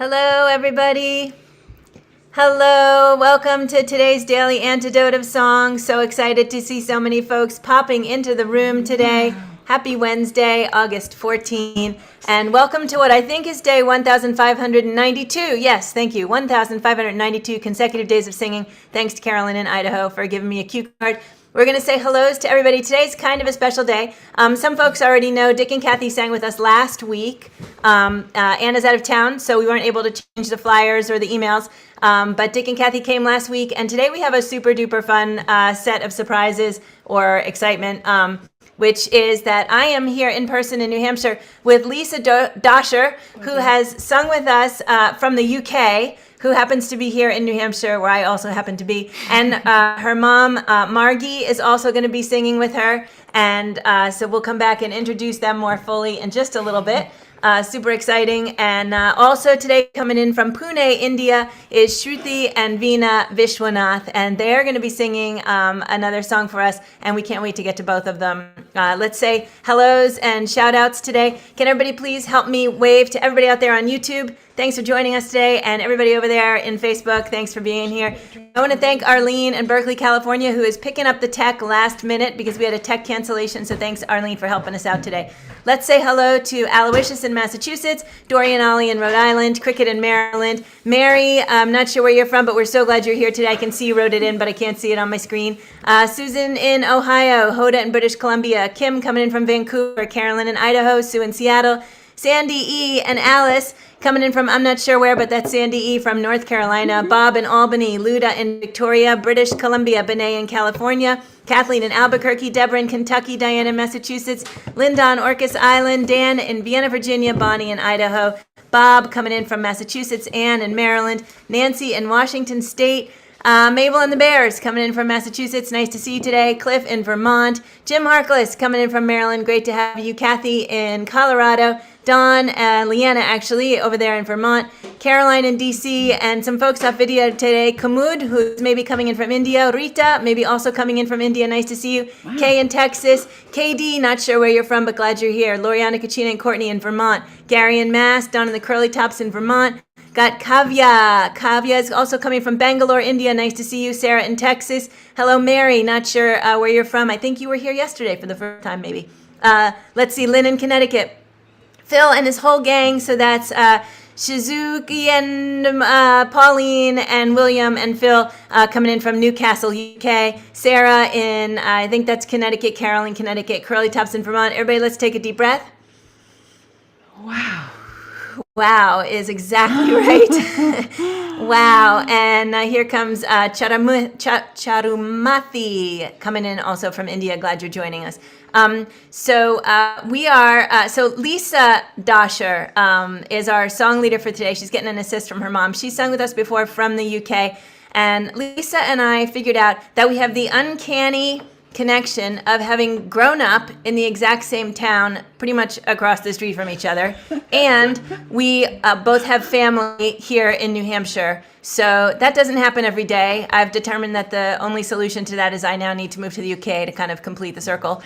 Hello, everybody. Hello, welcome to today's Daily Antidote of Song. So excited to see so many folks popping into the room today. Happy Wednesday, August 14. And welcome to what I think is day 1,592. Yes, thank you. 1,592 consecutive days of singing. Thanks to Carolyn in Idaho for giving me a cue card. We're going to say hellos to everybody. Today's kind of a special day. Some folks already know Dick and Kathy sang with us last week. Anna's out of town, so we weren't able to change the flyers or the emails. But Dick and Kathy came last week, and today we have a super duper fun set of surprises or excitement, which is that I am here in person in New Hampshire with Lisa Doscher, who has sung with us from the UK, who happens to be here in New Hampshire, where I also happen to be. And her mom, Margie, is also going to be singing with her. And so we'll come back and introduce them more fully in just a little bit. Super exciting. And also today coming in from Pune, India is Shruthi and Vishwanath. And they're going to be singing another song for us. And we can't wait to get to both of them. Let's say hellos and shout outs today. Can everybody please help me wave to everybody out there on YouTube? Thanks for joining us today, and everybody over there in Facebook, thanks for being here. I want to thank Arlene in Berkeley, California, who is picking up the tech last minute because we had a tech cancellation, so thanks, Arlene, for helping us out today. Let's say hello to Aloysius in Massachusetts, Dorian Ollie in Rhode Island, Cricket in Maryland. Mary, I'm not sure where you're from, but we're so glad you're here today. I can see you wrote it in, but I can't see it on my screen. Susan in Ohio, Hoda in British Columbia, Kim coming in from Vancouver, Carolyn in Idaho, Sue in Seattle, Sandy E. and Alice coming in from, I'm not sure where, but that's Sandy E. from North Carolina, Bob in Albany, Luda in Victoria, British Columbia, Benet in California, Kathleen in Albuquerque, Deborah in Kentucky, Diane in Massachusetts, Linda on Orcas Island, Dan in Vienna, Virginia, Bonnie in Idaho, Bob coming in from Massachusetts, Ann in Maryland, Nancy in Washington State, Mabel and the Bears coming in from Massachusetts. Nice to see you today. Cliff in Vermont. Jim Harkless coming in from Maryland. Great to have you. Kathy in Colorado. Dawn and Leanna actually over there in Vermont. Caroline in DC and some folks off video today. Kamud, who's maybe coming in from India. Rita, maybe also coming in from India. Nice to see you. Wow. Kay in Texas. KD, not sure where you're from, but glad you're here. Loriana, Kachina, and Courtney in Vermont. Gary in Mass. Down in the Curly Tops in Vermont. Got Kavya. Kavya is also coming from Bangalore, India. Nice to see you. Sarah in Texas. Hello, Mary. Not sure where you're from. I think you were here yesterday for the first time, maybe. Let's see. Lynn in Connecticut. Phil and his whole gang. So that's Shizuki and Pauline and William and Phil coming in from Newcastle, UK. Sarah in, I think that's Connecticut. Carol in Connecticut. Curly Tops in Vermont. Everybody, let's take a deep breath. Wow. Wow is exactly right. Wow. And here comes Charumathi coming in also from India. Glad you're joining us. So Lisa Doscher is our song leader for today. She's getting an assist from her mom. She's sung with us before from the UK. And Lisa and I figured out that we have the uncanny connection of having grown up in the exact same town pretty much across the street from each other, and we both have family here in New Hampshire, so that doesn't happen every day. I've determined that the only solution to that is I now need to move to the UK to kind of complete the circle.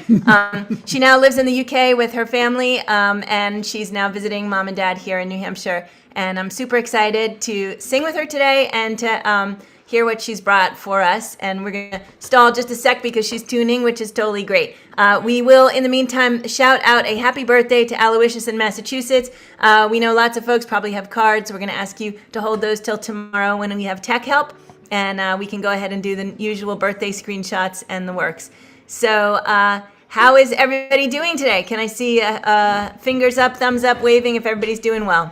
She now lives in the UK with her family, and she's now visiting mom and dad here in New Hampshire, and I'm super excited to sing with her today and to hear what she's brought for us. And we're going to stall just a sec because she's tuning, which is totally great. We will, in the meantime, shout out a happy birthday to Aloysius in Massachusetts. We know lots of folks probably have cards. We're going to ask you to hold those till tomorrow when we have tech help. And we can go ahead and do the usual birthday screenshots and the works. So how is everybody doing today? Can I see fingers up, thumbs up, waving if everybody's doing well?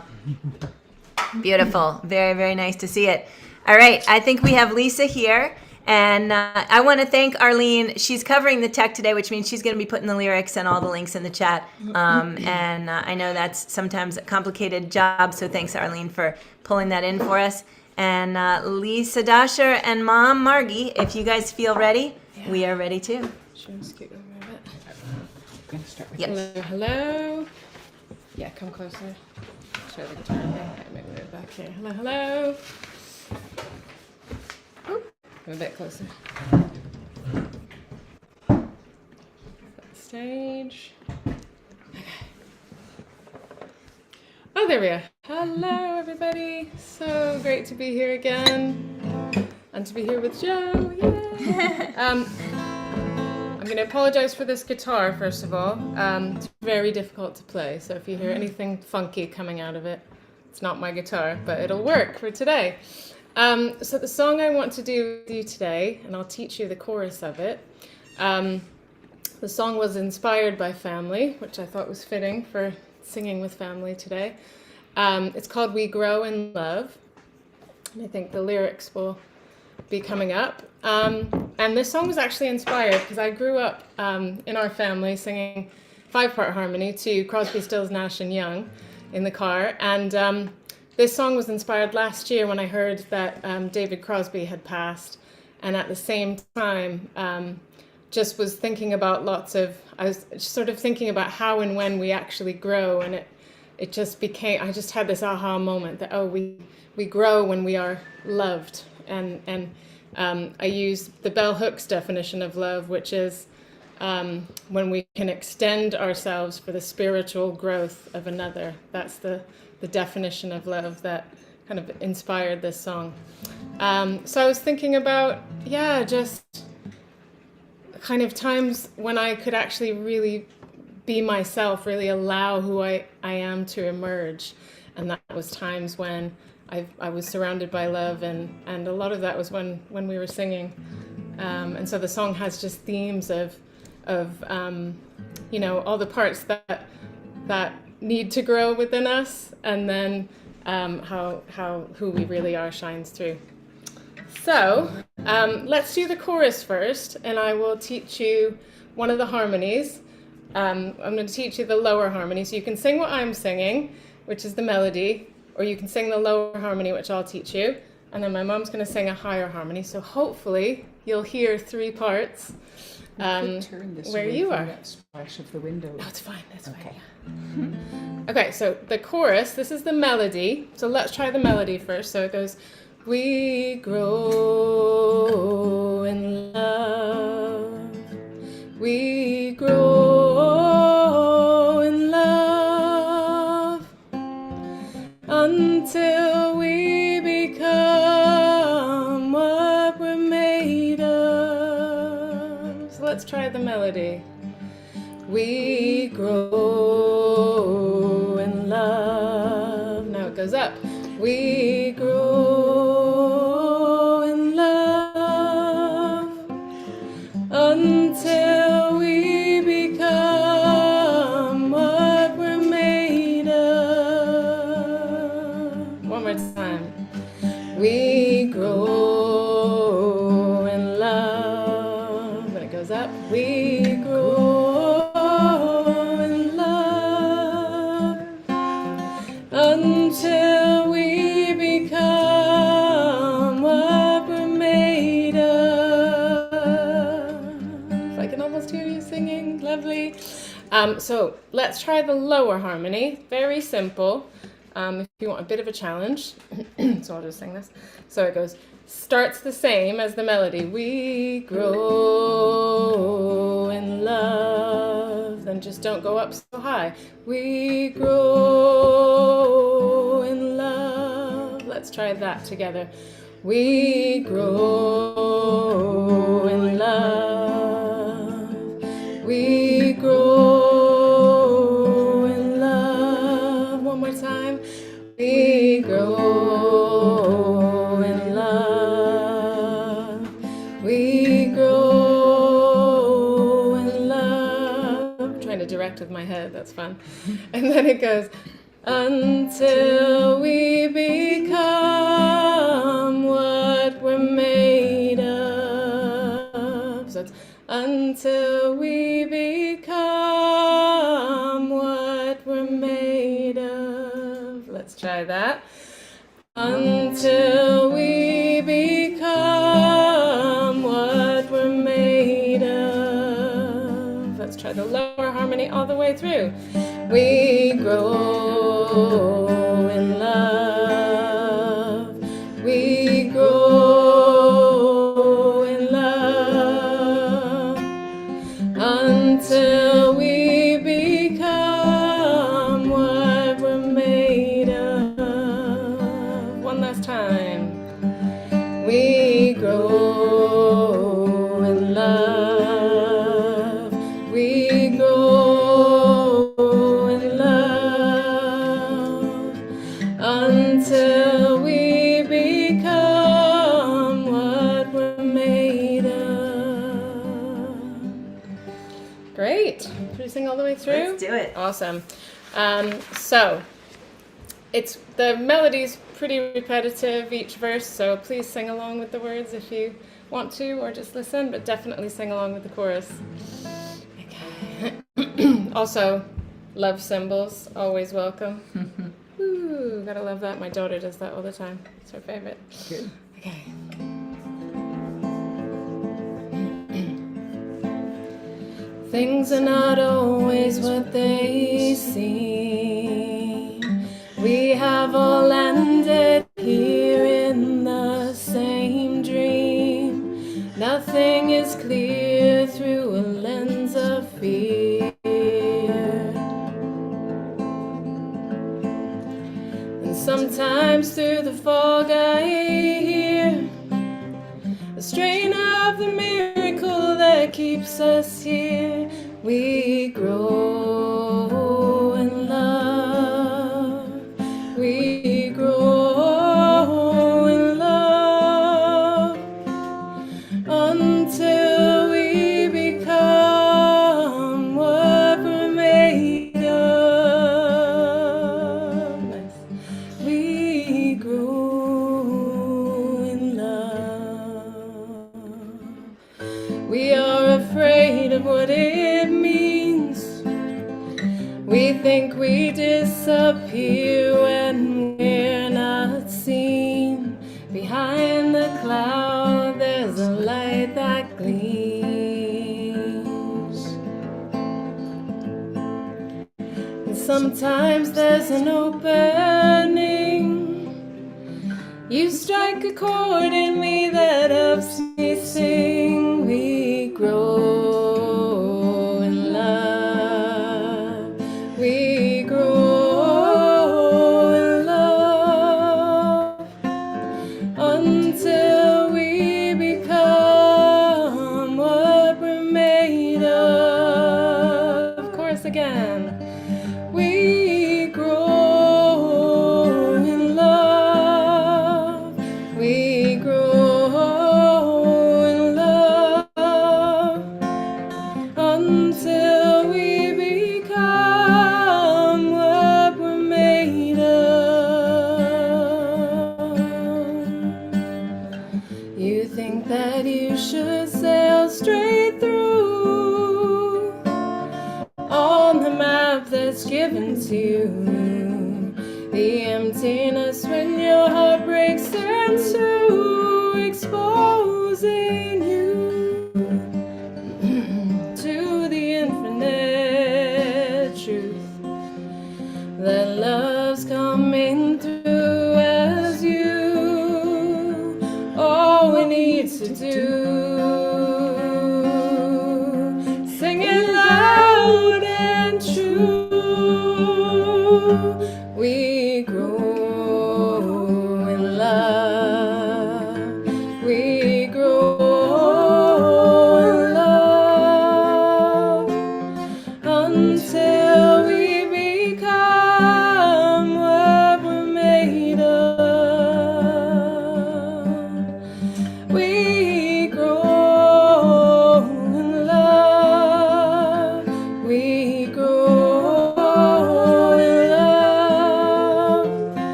Beautiful. Very, very nice to see it. All right, I think we have Lisa here, and I want to thank Arlene. She's covering the tech today, which means she's going to be putting the lyrics and all the links in the chat, and I know that's sometimes a complicated job, so thanks, Arlene, for pulling that in for us. And Lisa Doscher and Mom Margie, if you guys feel ready, we are ready too. Should I scoot over a bit? I'm going to start with Hello, hello. Yeah, come closer. Show the guitar thing. Maybe move back here. Hello, hello. Move a bit closer. Stage. Okay. Oh, there we go. Hello, everybody. So great to be here again and to be here with Joe. Yay! I'm going to apologize for this guitar, first of all. It's very difficult to play, so if you hear anything funky coming out of it, it's not my guitar, but it'll work for today. So the song I want to do with you today, and I'll teach you the chorus of it. The song was inspired by family, which I thought was fitting for singing with family today. It's called We Grow in Love, and I think the lyrics will be coming up. And this song was actually inspired because I grew up in our family singing 5-part harmony to Crosby, Stills, Nash and Young in the car. And this song was inspired last year when I heard that David Crosby had passed. And at the same time, just was thinking about I was sort of thinking about how and when we actually grow. And it just became, I just had this aha moment that, we grow when we are loved. And I use the bell hooks definition of love, which is when we can extend ourselves for the spiritual growth of another. That's the definition of love that kind of inspired this song. So I was thinking about, just kind of times when I could actually really be myself, really allow who I am to emerge. And that was times when I was surrounded by love, and a lot of that was when we were singing. And so the song has just themes of all the parts that need to grow within us, and then how who we really are shines through. So let's do the chorus first, and I will teach you one of the harmonies. I'm going to teach you the lower harmony, so you can sing what I'm singing, which is the melody, or you can sing the lower harmony, which I'll teach you, and then my mom's going to sing a higher harmony. So hopefully you'll hear 3 parts Turn this where away you from are. that splash of the window. No, it's fine. That's Okay. fine. Okay, so the chorus, this is the melody. So let's try the melody first. So it goes, we grow in love. We grow in love until we become what we're made of. So let's try the melody. We grow in love. Now it goes up. We grow in love until we become what we're made of. One more time. We grow in love. When it goes up, we grow in love until we become what we're made of. I can almost hear you singing. Lovely. So let's try the lower harmony. Very simple. If you want a bit of a challenge, so I'll just sing this. So it goes, starts the same as the melody. We grow in love. Then just don't go up so high. We grow in love. Let's try that together. We grow in love. We grow in love. One more time. We grow in love. We grow in love. I'm trying to direct with my head. That's fun. And then it goes, until we become what we're made of. So it's until we become what we're made of. Let's try that. Until we become what we're made of. Let's try the lower harmony all the way through. We grow in love. We grow in love until we become what we're made of. last time. We grow in love. We grow in love until we become what we're made of. Great. Should we sing all the way through? Let's do it. Awesome. So the melody's pretty repetitive, each verse, so please sing along with the words if you want to, or just listen, but definitely sing along with the chorus. Okay. Also, love symbols, always welcome. Ooh, gotta love that. My daughter does that all the time. It's her favorite. Good. Okay. Things are not always what they seem. We have all landed here in the same dream. Nothing is clear through a lens of fear. And sometimes through the fog I hear the strain of the miracle that keeps us here. We grow in love. We grow in love until we become what we're made of. We grow in love. We are afraid of what it means. We think we disappear when we're not seen. Behind the cloud there's a light that gleams. And sometimes there's an opening. You strike a chord in me that helps me sing. We grow in love. We grow in love until we become what we're made of. Chorus again. We grow in love. We grow in love until we become what we're made of. You think that you should sail straight through on the map that's given to you. The emptiness when your heart breaks in two, exposing you to the infinite truth that love's coming through as you. All we need to do, sing it loud and true. We grow in love. We grow in love until we become what we're made of. We grow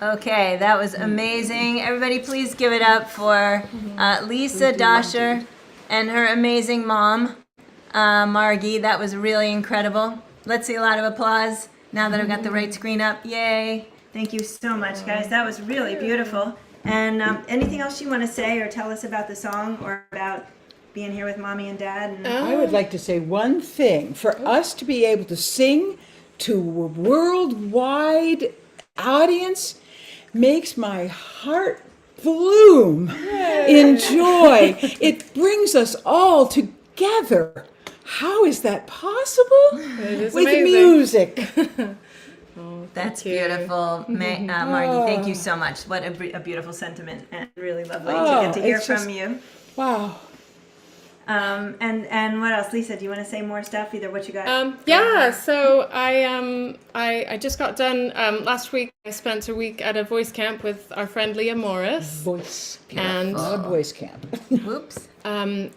Okay, that was amazing. Everybody, please give it up for Lisa Doscher and her amazing mom, Margie. That was really incredible. Let's see a lot of applause now that I've got the right screen up. Yay. Thank you so much, guys. That was really beautiful. And anything else you want to say or tell us about the song or about being here with Mommy and Dad? And I would like to say one thing. For us to be able to sing to a worldwide audience makes my heart bloom in joy. It brings us all together. How is that possible? It is With amazing. music. That's Thank you. beautiful, Margie. Thank you so much. What a beautiful sentiment, and really lovely to get to hear it's from just- you. Wow. And what else, Lisa? Do you want to say more stuff? Either what you got? Yeah, so I just got done last week. I spent a week at a voice camp with our friend Leah Morris, Voice camp. and Not a voice camp. Whoops. I'm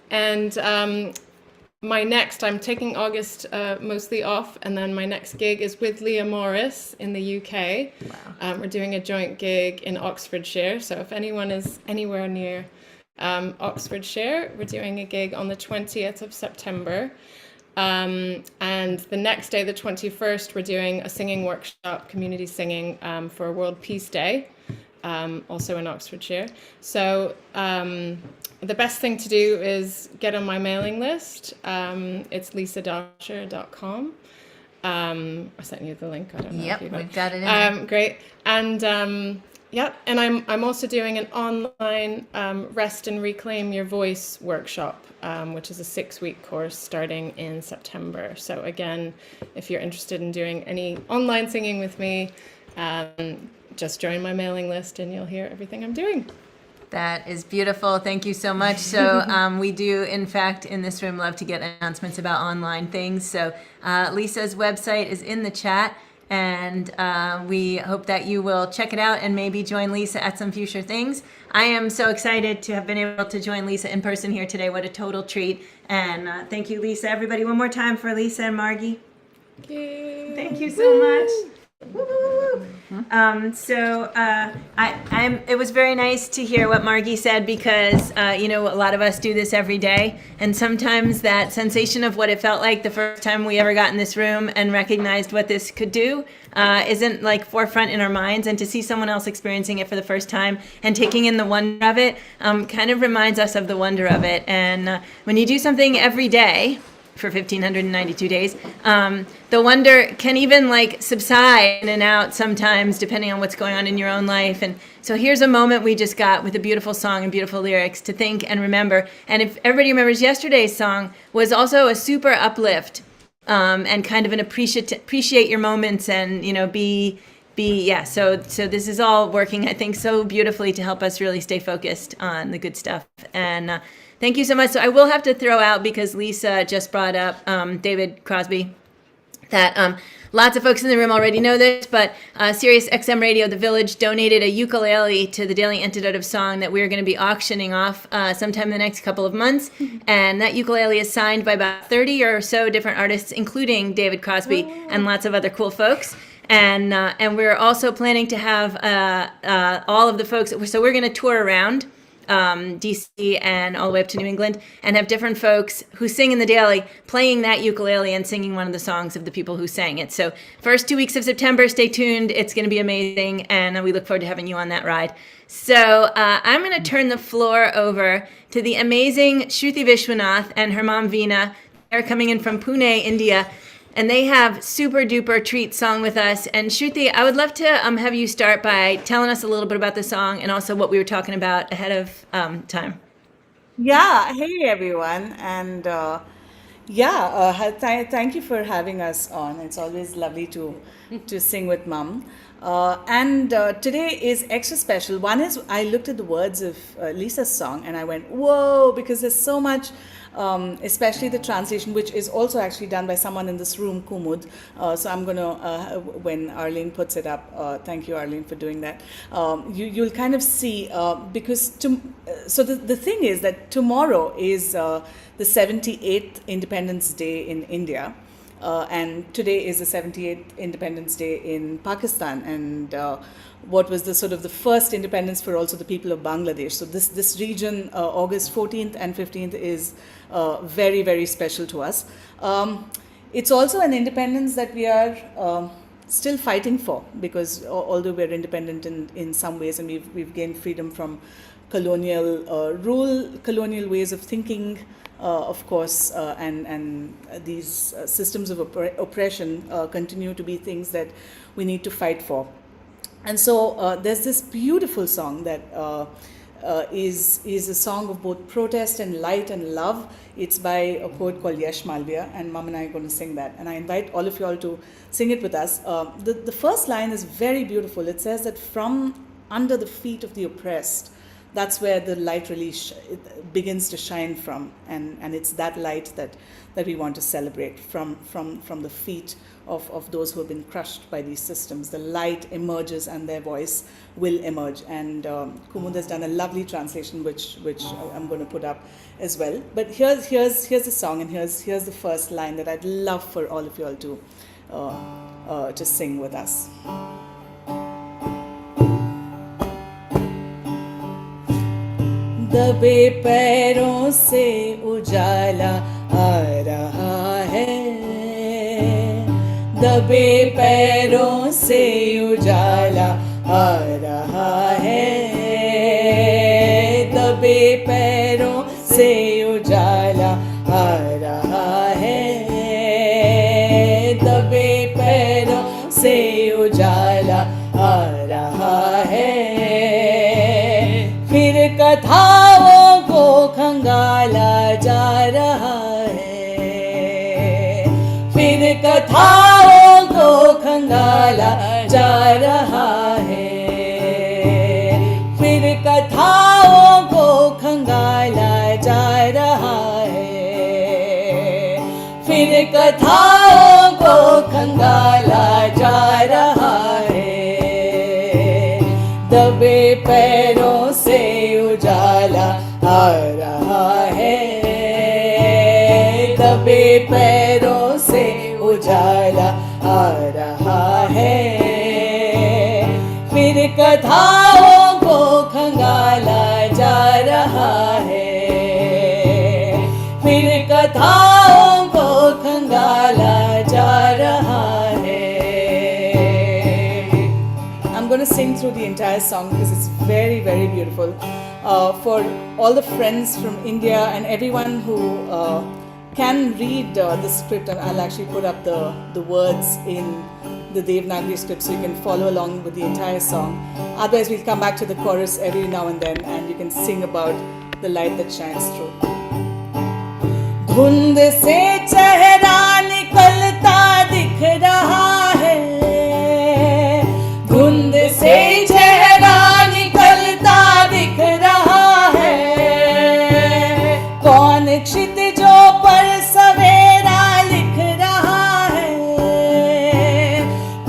taking August mostly off, and then my next gig is with Leah Morris in the UK. Wow. We're doing a joint gig in Oxfordshire, so if anyone is anywhere near Oxfordshire, we're doing a gig on the 20th of September. And the next day, the 21st, we're doing a singing workshop, community singing, for World Peace Day, also in Oxfordshire. So the best thing to do is get on my mailing list. It's lisadoscher.com. I sent you the link. I don't know. Yep, if you got we've got it in there. Great. And and I'm also doing an online Rest and Reclaim Your Voice workshop, which is a 6-week course starting in September. So again, if you're interested in doing any online singing with me, just join my mailing list and you'll hear everything I'm doing. That is beautiful. Thank you so much. So we do, in fact, in this room, love to get announcements about online things. So Lisa's website is in the chat, and we hope that you will check it out and maybe join Lisa at some future things. I am so excited to have been able to join Lisa in person here today. What a total treat. And thank you, Lisa. Everybody, one more time for Lisa and Margie. Thank you. Thank you so much. Woo, woo, woo. It was very nice to hear what Margie said, because a lot of us do this every day, and sometimes that sensation of what it felt like the first time we ever got in this room and recognized what this could do isn't like forefront in our minds, and to see someone else experiencing it for the first time and taking in the wonder of it kind of reminds us of the wonder of it. And when you do something every day for 1,592 days, the wonder can even subside in and out sometimes, depending on what's going on in your own life. And so here's a moment we just got with a beautiful song and beautiful lyrics to think and remember. And if everybody remembers, yesterday's song was also a super uplift, and kind of an appreciate your moments, and so this is all working, I think, so beautifully to help us really stay focused on the good stuff. And thank you so much. So I will have to throw out, because Lisa just brought up David Crosby, that lots of folks in the room already know this, but Sirius XM Radio, The Village, donated a ukulele to the Daily Antidote of Song that we're going to be auctioning off sometime in the next couple of months. And that ukulele is signed by about 30 or so different artists, including David Crosby and lots of other cool folks. And we're also planning to have all of the folks, so we're going to tour around DC and all the way up to New England, and have different folks who sing in the Daily playing that ukulele and singing one of the songs of the people who sang it. So first 2 weeks of September, stay tuned. It's going to be amazing, and we look forward to having you on that ride. So I'm going to turn the floor over to the amazing Shruthi Vishwanath and her mom Veena. They're coming in from Pune, India, and they have super duper treat song with us. And Shruthi, I would love to have you start by telling us a little bit about the song and also what we were talking about ahead of time. Yeah, hey everyone, and thank you for having us on. It's always lovely to sing with Mum. And today is extra special. One is I looked at the words of Lisa's song and I went, whoa, because there's so much, especially the translation, which is also actually done by someone in this room, Kumud. So I'm going to, when Arlene puts it up, thank you, Arlene, for doing that. You'll kind of see, because, so the thing is that tomorrow is the 78th Independence Day in India. And today is the 78th Independence Day in Pakistan, and what was the sort of the first independence for also the people of Bangladesh. So this region, August 14th and 15th, is very, very special to us. It's also an independence that we are still fighting for, because although we're independent in some ways, and we've gained freedom from colonial rule, colonial ways of thinking, of course, and these systems of oppression continue to be things that we need to fight for. And so there's this beautiful song that is a song of both protest and light and love. It's by a poet called Yash Malviya, and Mom and I are going to sing that. And I invite all of you all to sing it with us. The first line is very beautiful. It says that from under the feet of the oppressed, that's where the light really begins to shine from, and it's that light that we want to celebrate from the feet of those who have been crushed by these systems. The light emerges and their voice will emerge. And Kumud has done a lovely translation, which I'm going to put up as well. But here's the song, and here's the first line that I'd love for all of you all to sing with us. दबे पैरों से उजाला आ रहा है, दबे पैरों से उजाला आ रहा है, दबे पैरों से उजाला आ रहा है, दबे पैरों से उजाला आ रहा है, फिर कथाओं को खंगाला जा रहा है, फिर कथाओं को खंगाला जा रहा है, फिर कथाओं को खंगाला जा रहा है, फिर कथाओं को खंगाला जा रहा है, दबे पैरों से उजाला आ रहा है, दबे पैरों से उजाला आ रहा है, फिर कथाओं को खंगाला जा रहा है, फिर कथाओं को खंगाला जा रहा है. I'm going to sing through the entire song because it's very, very beautiful. For all the friends from India and everyone who can read the script, and I'll actually put up the words in the Devanagari script so you can follow along with the entire song. Otherwise, we'll come back to the chorus every now and then, and you can sing about the light that shines through. धुंध से चेहरा निकलता दिख रहा है, धुंध से चेहरा निकलता दिख रहा है, कौन क्षितिजों पर सवेरा लिख रहा है,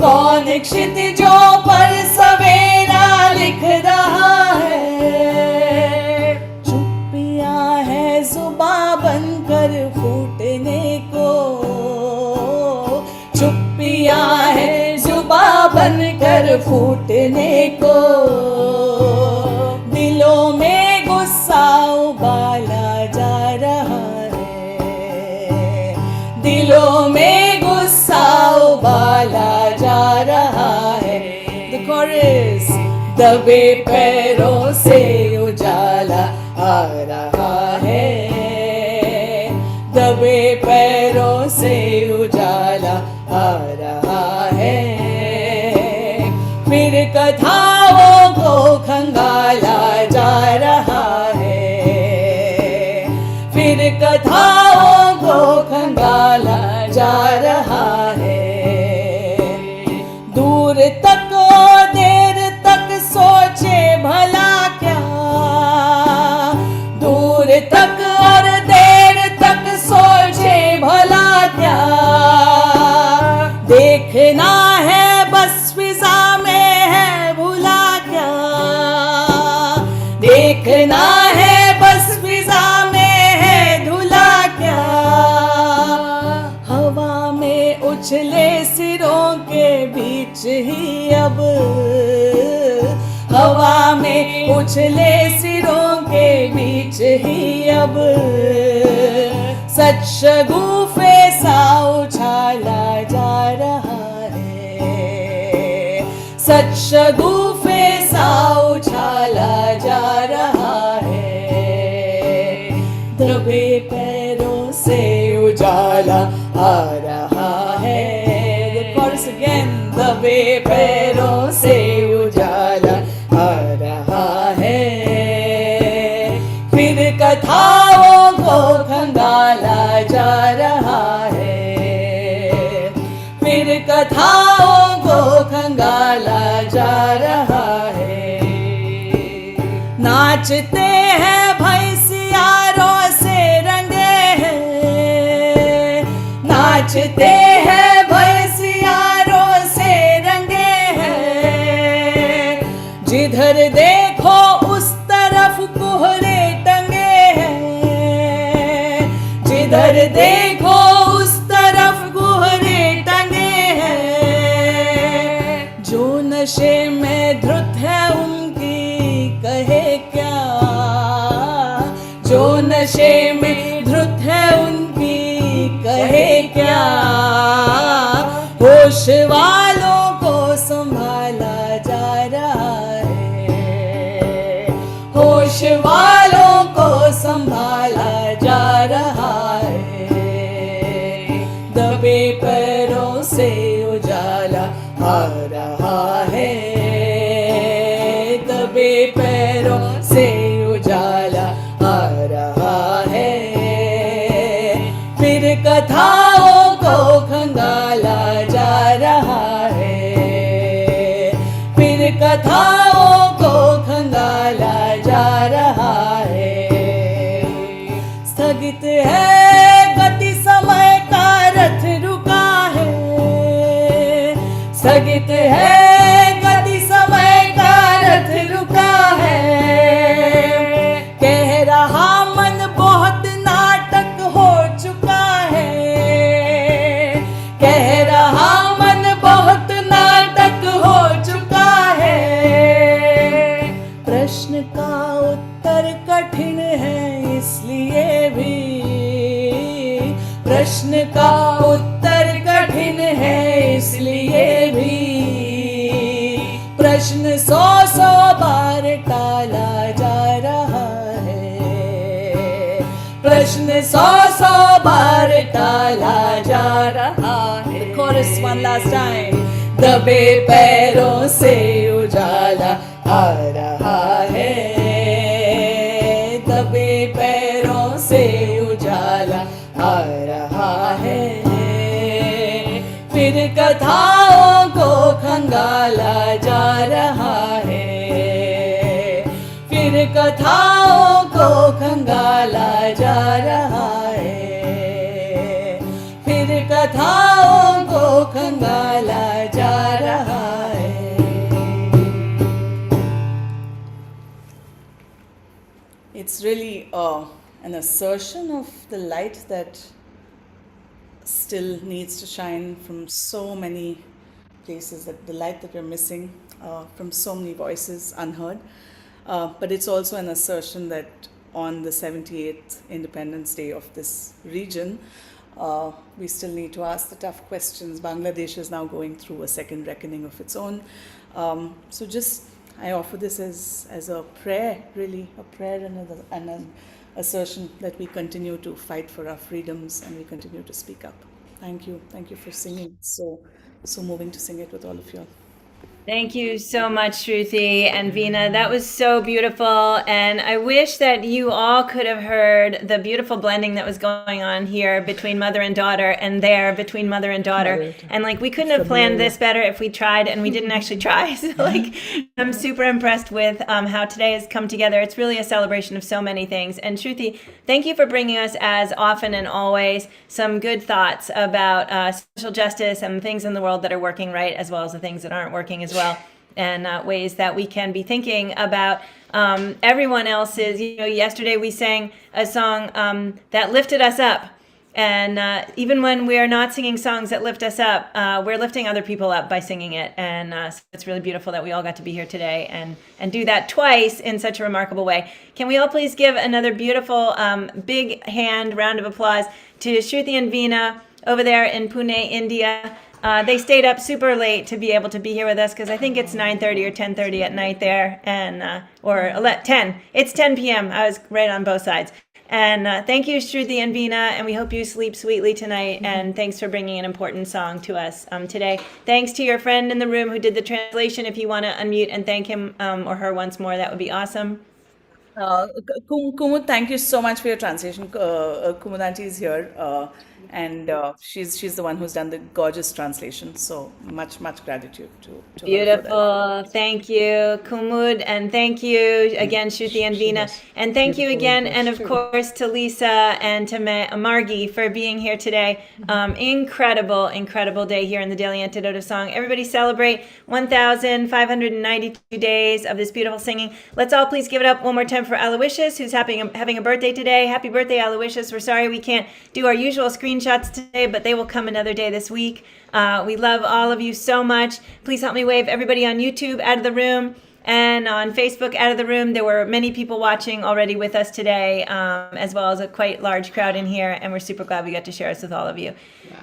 कौन क्षितिजों पर सवेरा लिख रहा है, चुप्पियां है जुबां बनकर फूटने को, चुप्पियां है जुबां बनकर फूटने को, दिलों में गुस्सा उबाला जा रहा है, दिलों में गुस्सा उबाला जा रहा है. The chorus. दबे पैरों से उजाला आ रहा है, दबे पैरों से उजाला आ रहा है, फिर कथाओं को खंगाला जा रहा है, फिर कथाओं को खंगाला जा रहा है, दूर तक और देर तक सोचे भला क्या, दूर तक और देर तक सोचे भला क्या, देखना है बस फिजा में है भुला क्या, देखना है बस फिजा में है धुला क्या, हवा में अब हवा में उछले सिरों के बीच ही अब सच शगुफे सा उछाला जा रहा है सच शगुफे सा उछाला जा रहा है दबे पैरों से उजाला आ रहा है The chorus again दबे पैरों से उजाला आ रहा है फिर कथाओं को खंगाला जा रहा है फिर कथाओं को खंगाला जा रहा है नाचते हैं भैंसियारों से रंगे हैं नाचते हैं भैंसियारों से रंगे हैं जिधर देखो उस तरफ कोहरे टंगे हैं जिधर देखो उस तरफ कोहरे टंगे हैं जो नशे में धुत है उनकी कहे क्या जो नशे में धुत है उनकी कहे क्या होश वालों को संभाला जा रहा है होश वालों को संभाला जा रहा है दबे पैरों से उजाला आ रहा है दबे पैरों से उजाला आ रहा है फिर कथाओं को खंगाला जा रहा है फिर कथाओं को खंगाला जा रहा है स्थगित है गति समय का रथ रुका है स्थगित है गति समय का रथ रुका है कह रहा मन बहुत नाटक हो चुका है कह रहा मन बहुत नाटक हो चुका है प्रश्न का उत्तर कठिन है इसलिए भी प्रश्न का उत्तर कठिन है इसलिए भी प्रश्न सौ सौ बार टाला जा रहा है प्रश्न सौ सौ बार टाला जा रहा है chorus one last time दबे पैरों से उजाला आ रहा है दबे पैरों से उजाला आ रहा है फिर कथाओं को खंगाला जा रहा है फिर कथाओं को खंगाला जा रहा है फिर कथाओं को खंगाला जा रहा है It's really an assertion of the light that still needs to shine from so many places, that the light that we're missing from so many voices unheard. But it's also an assertion that on the 78th Independence Day of this region, we still need to ask the tough questions. Bangladesh is now going through a second reckoning of its own. So just I offer this as a prayer, really, a prayer and an assertion that we continue to fight for our freedoms and we continue to speak up. Thank you for singing. So moving to sing it with all of you all. Thank you so much, Shruthi and Veena. That was so beautiful. And I wish that you all could have heard the beautiful blending that was going on here between mother and daughter and there between mother and daughter. And like, we couldn't have planned this better if we tried, and we didn't actually try. So like, I'm super impressed with how today has come together. It's really a celebration of so many things. And Shruthi, thank you for bringing us, as often and always, some good thoughts about social justice and things in the world that are working right, as well as the things that aren't working as well. And ways that we can be thinking about everyone else's. You know, yesterday we sang a song that lifted us up, And even when we are not singing songs that lift us up, we're lifting other people up by singing it. And so it's really beautiful that we all got to be here today and do that twice in such a remarkable way. Can we all please give another beautiful big round of applause to Shruthi and Veena over there in Pune, India. They stayed up super late to be able to be here with us because I think it's 9:30 or 10:30 at night there, and or 10. It's 10 p.m. I was right on both sides. And thank you, Shruthi and Veena, and we hope you sleep sweetly tonight. And thanks for bringing an important song to us today. Thanks to your friend in the room who did the translation. If you want to unmute and thank him or her once more, that would be awesome. Kumud, thank you so much for your translation. Kumud auntie is here, and she's the one who's done the gorgeous translation. So much gratitude to her for that. Beautiful. Thank you, Kumud, and thank you again, Shruthi and Veena. And thank you again, and of course, to Lisa and to Margie for being here today. Incredible day here in the Daily Antidote of Song. Everybody celebrate 1,592 days of this beautiful singing. Let's all please give it up one more time for Aloysius, who's having a birthday today. Happy birthday, Aloysius. We're sorry we can't do our usual screenshots today, but they will come another day this week. We love all of you so much. Please help me wave everybody on YouTube out of the room and on Facebook out of the room. There were many people watching already with us today, as well as a quite large crowd in here, and we're super glad we got to share this with all of you.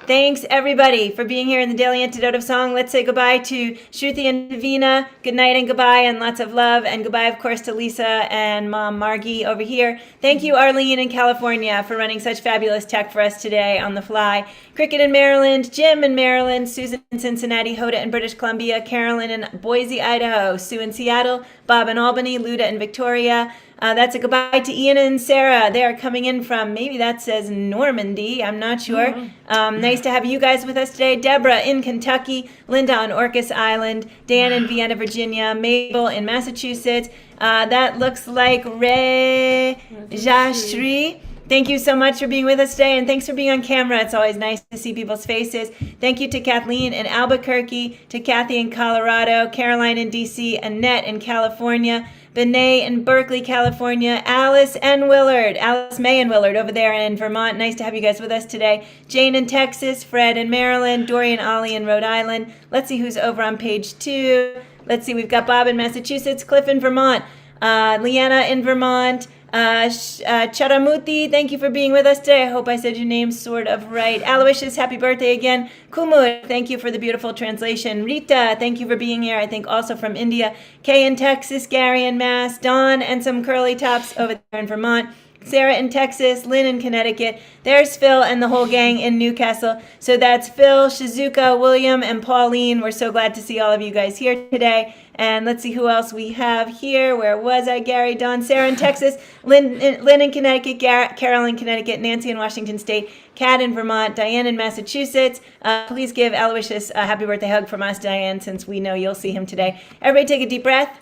Thanks, everybody, for being here in the Daily Antidote of Song. Let's say goodbye to Shruthi and Veena. Good night and goodbye and lots of love. And goodbye, of course, to Lisa and Mom Margie over here. Thank you, Arlene in California, for running such fabulous tech for us today on the fly. Cricket in Maryland, Jim in Maryland, Susan in Cincinnati, Hoda in British Columbia, Carolyn in Boise, Idaho, Sue in Seattle, Bob in Albany, Luda in Victoria. That's a goodbye to Ian and Sarah. They are coming in from, maybe that says Normandy, I'm not sure. Nice to have you guys with us today. Deborah in Kentucky, Linda on Orcas Island, Dan in Vienna, Virginia, Mabel in Massachusetts. That looks like Rajashri. Thank you so much for being with us today, and thanks for being on camera. It's always nice to see people's faces. Thank you to Kathleen in Albuquerque, to Kathy in Colorado, Caroline in DC, Annette in California, Benet in Berkeley, California, Alice and Willard, Alice May and Willard over there in Vermont. Nice to have you guys with us today. Jane in Texas, Fred in Maryland, Dorian Ollie in Rhode Island. Let's see who's over on page 2. Let's see, we've got Bob in Massachusetts, Cliff in Vermont, Leanna in Vermont, Charamuti, thank you for being with us today. I hope I said your name sort of right. Aloysius, happy birthday again. Kumud, thank you for the beautiful translation. Rita, thank you for being here, I think also from India. Kay in Texas, Gary in Mass, Dawn and some curly tops over there in Vermont. Sarah in Texas, Lynn in Connecticut. There's Phil and the whole gang in Newcastle. So that's Phil, Shizuka, William, and Pauline. We're so glad to see all of you guys here today. And let's see who else we have here. Where was I? Gary, Dawn, Sarah in Texas, Lynn in Connecticut, Carol in Connecticut, Nancy in Washington State, Kat in Vermont, Diane in Massachusetts. Please give Aloysius a happy birthday hug from us, Diane, since we know you'll see him today. Everybody take a deep breath.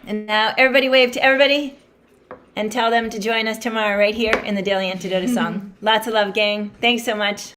And now everybody wave to everybody and tell them to join us tomorrow right here in the Daily Antidote Song. Lots of love, gang. Thanks so much.